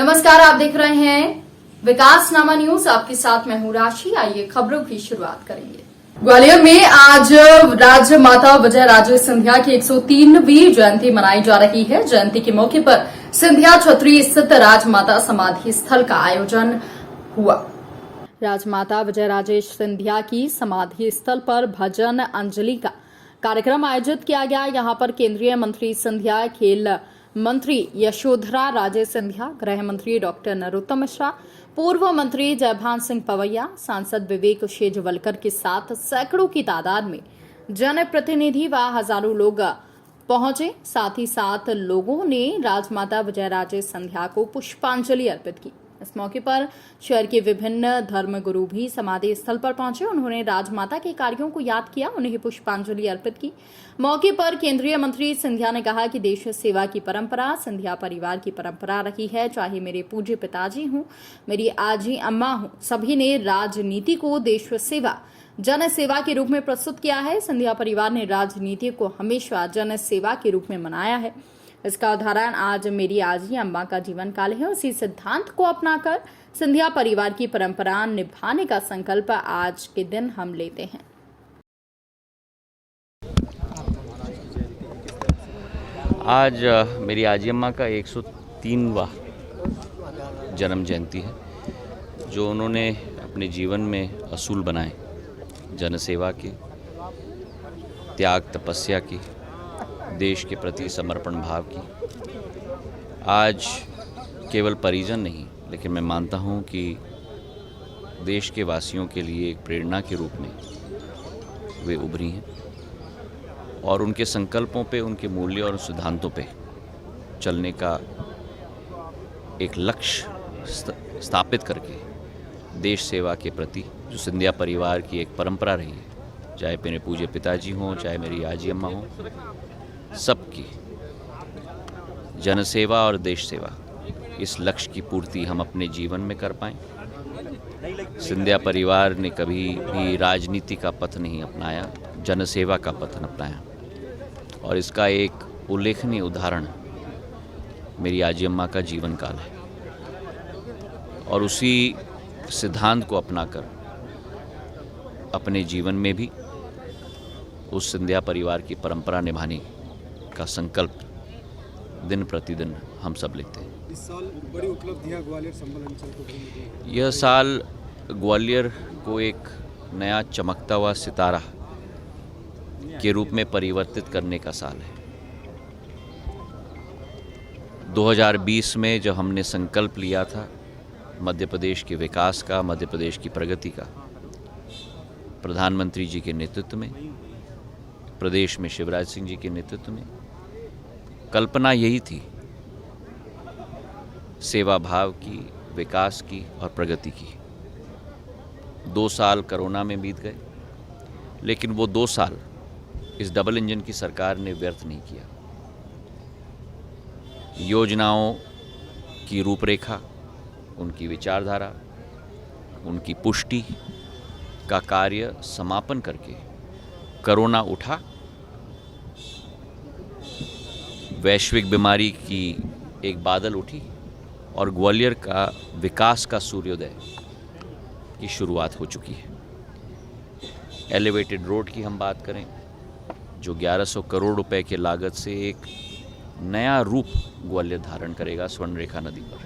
नमस्कार, आप देख रहे हैं विकासनामा न्यूज। आपके साथ मैं हूं राशि। आइए खबरों की शुरुआत करेंगे। ग्वालियर में आज राजमाता विजय राजे सिंधिया की 103वीं जयंती मनाई जा रही है। जयंती के मौके पर सिंधिया छतरी स्थित राजमाता समाधि स्थल का आयोजन हुआ। राजमाता विजय राजे सिंधिया की समाधि स्थल पर भजन अंजलि का कार्यक्रम आयोजित किया गया। यहां पर केंद्रीय मंत्री सिंधिया, खेल मंत्री यशोधरा राजे सिंधिया, गृह मंत्री डॉक्टर नरोत्तम मिश्रा, पूर्व मंत्री जयभान सिंह पवैया, सांसद विवेक शेजवलकर के साथ सैकड़ों की तादाद में जनप्रतिनिधि व हजारों लोग पहुंचे। साथ ही साथ लोगों ने राजमाता विजय राजे सिंधिया को पुष्पांजलि अर्पित की। इस मौके पर शहर के विभिन्न धर्मगुरु भी समाधि स्थल पर पहुंचे। उन्होंने राजमाता के कार्यों को याद किया, उन्हें पुष्पांजलि अर्पित की। मौके पर केंद्रीय मंत्री सिंधिया ने कहा कि देश सेवा की परंपरा सिंधिया परिवार की परंपरा रही है। चाहे मेरे पूज्य पिताजी हों, मेरी आजी अम्मा हों, सभी ने राजनीति को देश सेवा, जन सेवा के रूप में प्रस्तुत किया है। सिंधिया परिवार ने राजनीति को हमेशा जन सेवा के रूप में मनाया है। इसका उदाहरण आज मेरी आजी अम्मा का जीवन काल है। उसी सिद्धांत को अपनाकर सिंधिया परिवार की परंपरा निभाने का संकल्प आज के दिन हम लेते हैं। आज मेरी आजी अम्मा का 103वां जन्म जयंती है, जो उन्होंने अपने जीवन में असूल बनाए, जनसेवा के, त्याग तपस्या की, देश के प्रति समर्पण भाव की। आज केवल परिजन नहीं, लेकिन मैं मानता हूं कि देश के वासियों के लिए एक प्रेरणा के रूप में वे उभरी हैं और उनके संकल्पों पे, उनके मूल्यों और सिद्धांतों पे चलने का एक लक्ष्य स्थापित करके देश सेवा के प्रति जो सिंधिया परिवार की एक परंपरा रही है, चाहे मेरे पूज्य पिताजी हों, चाहे मेरी आजी अम्मा हों, सबकी जनसेवा और देश सेवा, इस लक्ष्य की पूर्ति हम अपने जीवन में कर पाएं। सिंधिया परिवार ने कभी भी राजनीति का पथ नहीं अपनाया, जनसेवा का पथ अपनाया और इसका एक उल्लेखनीय उदाहरण मेरी आजी अम्मा का जीवन काल है। और उसी सिद्धांत को अपनाकर अपने जीवन में भी उस सिंधिया परिवार की परंपरा निभाने का संकल्प दिन प्रतिदिन हम सब लेते हैं। इस साल बड़ी उपलब्धियां ग्वालियर संबल अंचल को मिली। यह साल ग्वालियर को एक नया चमकता हुआ सितारा के रूप में परिवर्तित करने का साल है। 2020 में जब हमने संकल्प लिया था मध्य प्रदेश के विकास का, मध्य प्रदेश की प्रगति का, प्रधानमंत्री जी के नेतृत्व में, प्रदेश में शिवराज सिंह जी के नेतृत्व में, कल्पना यही थी सेवा भाव की, विकास की और प्रगति की। 2 साल कोरोना में बीत गए, लेकिन वो 2 साल इस डबल इंजन की सरकार ने व्यर्थ नहीं किया। योजनाओं की रूपरेखा, उनकी विचारधारा, उनकी पुष्टि का कार्य समापन करके कोरोना उठा, वैश्विक बीमारी की एक बादल उठी और ग्वालियर का विकास का सूर्योदय की शुरुआत हो चुकी है। एलिवेटेड रोड की हम बात करें, जो 1100 करोड़ रुपए के लागत से एक नया रूप ग्वालियर धारण करेगा स्वर्ण रेखा नदी पर।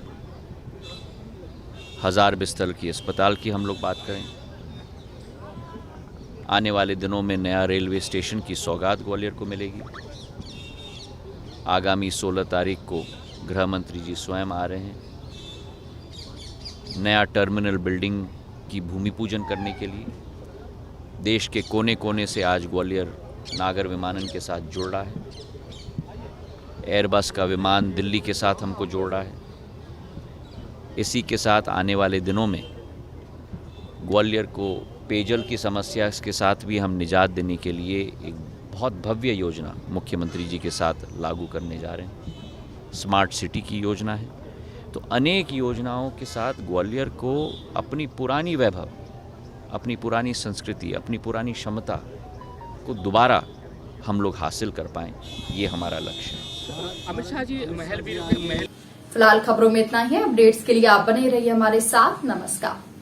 1000 बिस्तर की अस्पताल की हम लोग बात करें, आने वाले दिनों में नया रेलवे स्टेशन की सौगात ग्वालियर को मिलेगी। आगामी 16 तारीख को गृह मंत्री जी स्वयं आ रहे हैं नया टर्मिनल बिल्डिंग की भूमि पूजन करने के लिए। देश के कोने कोने से आज ग्वालियर नागर विमानन के साथ जुड़ रहा है। एयरबस का विमान दिल्ली के साथ हमको जोड़ रहा है। इसी के साथ आने वाले दिनों में ग्वालियर को पेयजल की समस्या के साथ भी हम निजात देने के लिए एक बहुत भव्य योजना मुख्यमंत्री जी के साथ लागू करने जा रहे हैं। स्मार्ट सिटी की योजना है। तो अनेक योजनाओं के साथ ग्वालियर को अपनी पुरानी वैभव, अपनी पुरानी संस्कृति, अपनी पुरानी क्षमता को दोबारा हम लोग हासिल कर पाएँ, ये हमारा लक्ष्य है। अमित शाह जी महल फिलहाल खबरों में इतना ही है। अपडेट्स के लिए आप बने रहिए हमारे साथ। नमस्कार।